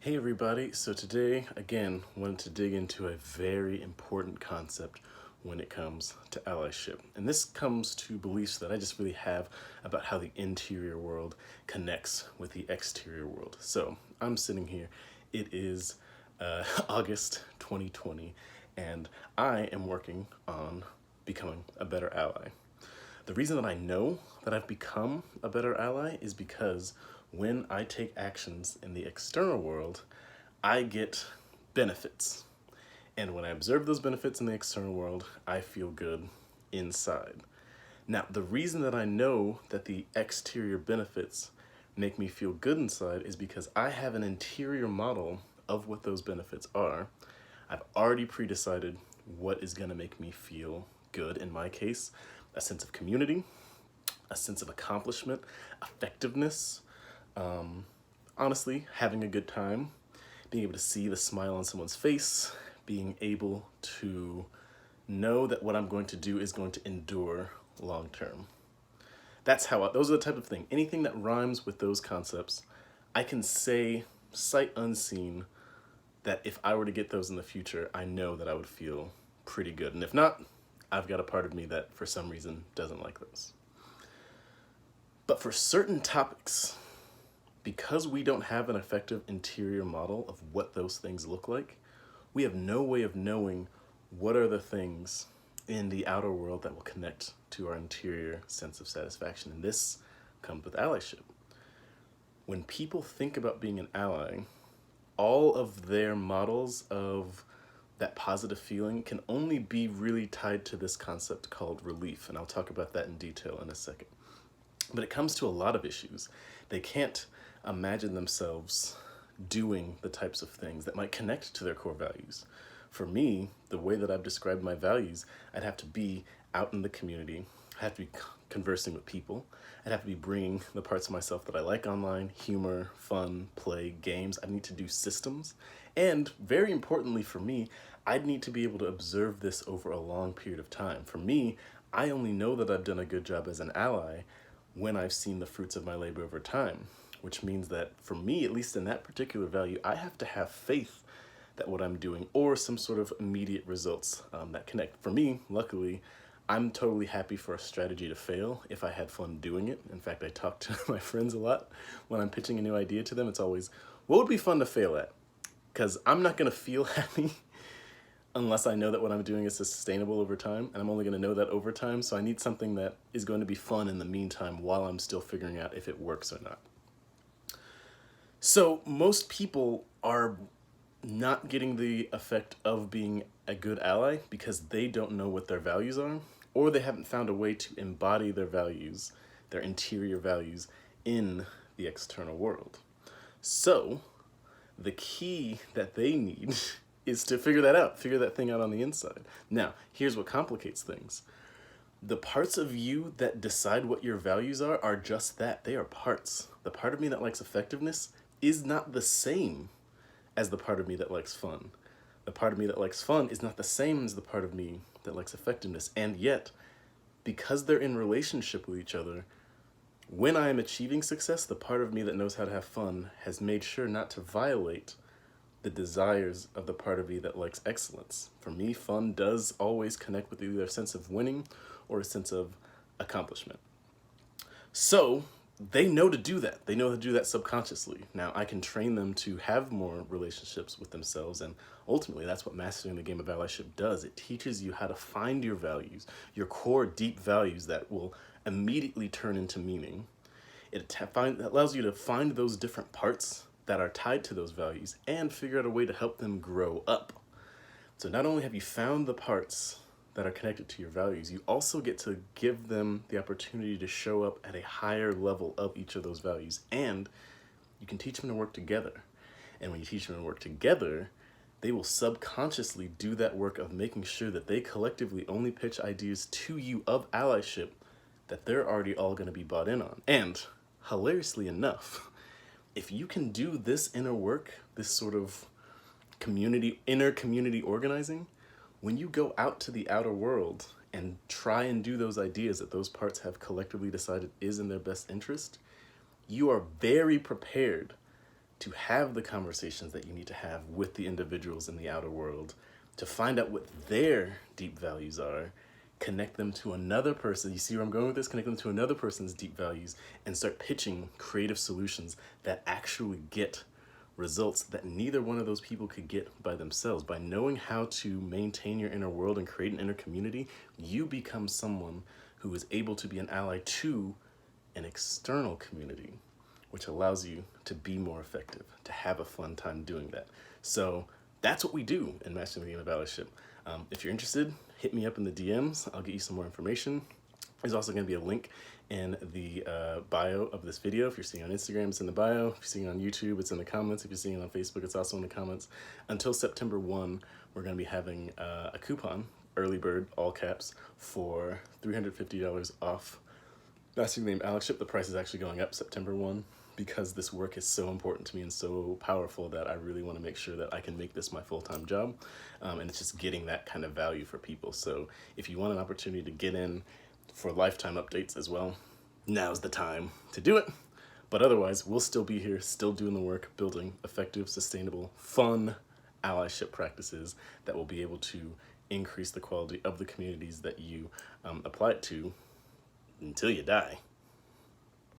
Hey everybody, so today, again, wanted to dig into a very important concept when it comes to allyship. And this comes to beliefs that I just really have about how the interior world connects with the exterior world. So I'm sitting here, it is August 2020, and I am working on becoming a better ally. The reason that I know that I've become a better ally is because when I take actions in the external world, I get benefits. And when I observe those benefits in the external world, I feel good inside. Now, the reason that I know that the exterior benefits make me feel good inside is because I have an interior model of what those benefits are. I've already pre-decided what is going to make me feel good. In my case, a sense of community, a sense of accomplishment, effectiveness, honestly, having a good time, being able to see the smile on someone's face, being able to know that what I'm going to do is going to endure long term. Those are the type of thing. Anything that rhymes with those concepts, I can say sight unseen that if I were to get those in the future, I know that I would feel pretty good. And if not, I've got a part of me that for some reason doesn't like those. But for certain topics, because we don't have an effective interior model of what those things look like, we have no way of knowing what are the things in the outer world that will connect to our interior sense of satisfaction. And this comes with allyship. When people think about being an ally, all of their models of that positive feeling can only be really tied to this concept called relief. And I'll talk about that in detail in a second. But it comes to a lot of issues. They can't imagine themselves doing the types of things that might connect to their core values. For me, the way that I've described my values, I'd have to be out in the community. I'd have to be conversing with people. I'd have to be bringing the parts of myself that I like online, humor, fun, play, games. I need to do systems. And very importantly for me, I'd need to be able to observe this over a long period of time. For me, I only know that I've done a good job as an ally when I've seen the fruits of my labor over time, which means that for me, at least in that particular value, I have to have faith that what I'm doing or some sort of immediate results that connect. For me, luckily, I'm totally happy for a strategy to fail if I had fun doing it. In fact, I talk to my friends a lot when I'm pitching a new idea to them. It's always, what would be fun to fail at? Because I'm not going to feel happy unless I know that what I'm doing is sustainable over time, and I'm only going to know that over time, so I need something that is going to be fun in the meantime while I'm still figuring out if it works or not. So most people are not getting the effect of being a good ally because they don't know what their values are, or they haven't found a way to embody their values, their interior values, in the external world. So the key that they need is to figure that out, figure that thing out on the inside. Now, here's what complicates things. The parts of you that decide what your values are just that. They are parts. The part of me that likes effectiveness is not the same as the part of me that likes fun. The part of me that likes fun is not the same as the part of me that likes effectiveness. And yet, because they're in relationship with each other, when I am achieving success, the part of me that knows how to have fun has made sure not to violate the desires of the part of me that likes excellence. For me, fun does always connect with either a sense of winning or a sense of accomplishment. So they know to do that. They know to do that subconsciously. Now, I can train them to have more relationships with themselves, and ultimately that's what mastering the game of allyship does. It teaches you how to find your values, your core deep values that will immediately turn into meaning. It allows you to find those different parts that are tied to those values and figure out a way to help them grow up. So not only have you found the parts that are connected to your values, you also get to give them the opportunity to show up at a higher level of each of those values, and you can teach them to work together. And when you teach them to work together, they will subconsciously do that work of making sure that they collectively only pitch ideas to you of allyship that they're already all going to be bought in on. And hilariously enough, if you can do this inner work, this sort of inner community organizing, when you go out to the outer world and try and do those ideas that those parts have collectively decided is in their best interest, you are very prepared to have the conversations that you need to have with the individuals in the outer world, to find out what their deep values are, connect them to another person. You see where I'm going with this? Connect them to another person's deep values and start pitching creative solutions that actually get results that neither one of those people could get by themselves. By knowing how to maintain your inner world and create an inner community, you become someone who is able to be an ally to an external community, which allows you to be more effective, to have a fun time doing that. So that's what we do in Mastering the Game of Allyship. If you're interested, hit me up in the DMs. I'll get you some more information. There's also going to be a link in the bio of this video. If you're seeing on Instagram, it's in the bio. If you're seeing on YouTube, it's in the comments. If you're seeing it on Facebook, it's also in the comments. Until September 1, we're going to be having a coupon, early bird, all caps, for $350 off Mastering the Game of Allyship. The price is actually going up September 1 because this work is so important to me and so powerful that I really want to make sure that I can make this my full-time job. And it's just getting that kind of value for people. So if you want an opportunity to get in for lifetime updates as well, now's the time to do it. But otherwise, we'll still be here, still doing the work, building effective, sustainable, fun allyship practices that will be able to increase the quality of the communities that you apply it to until you die.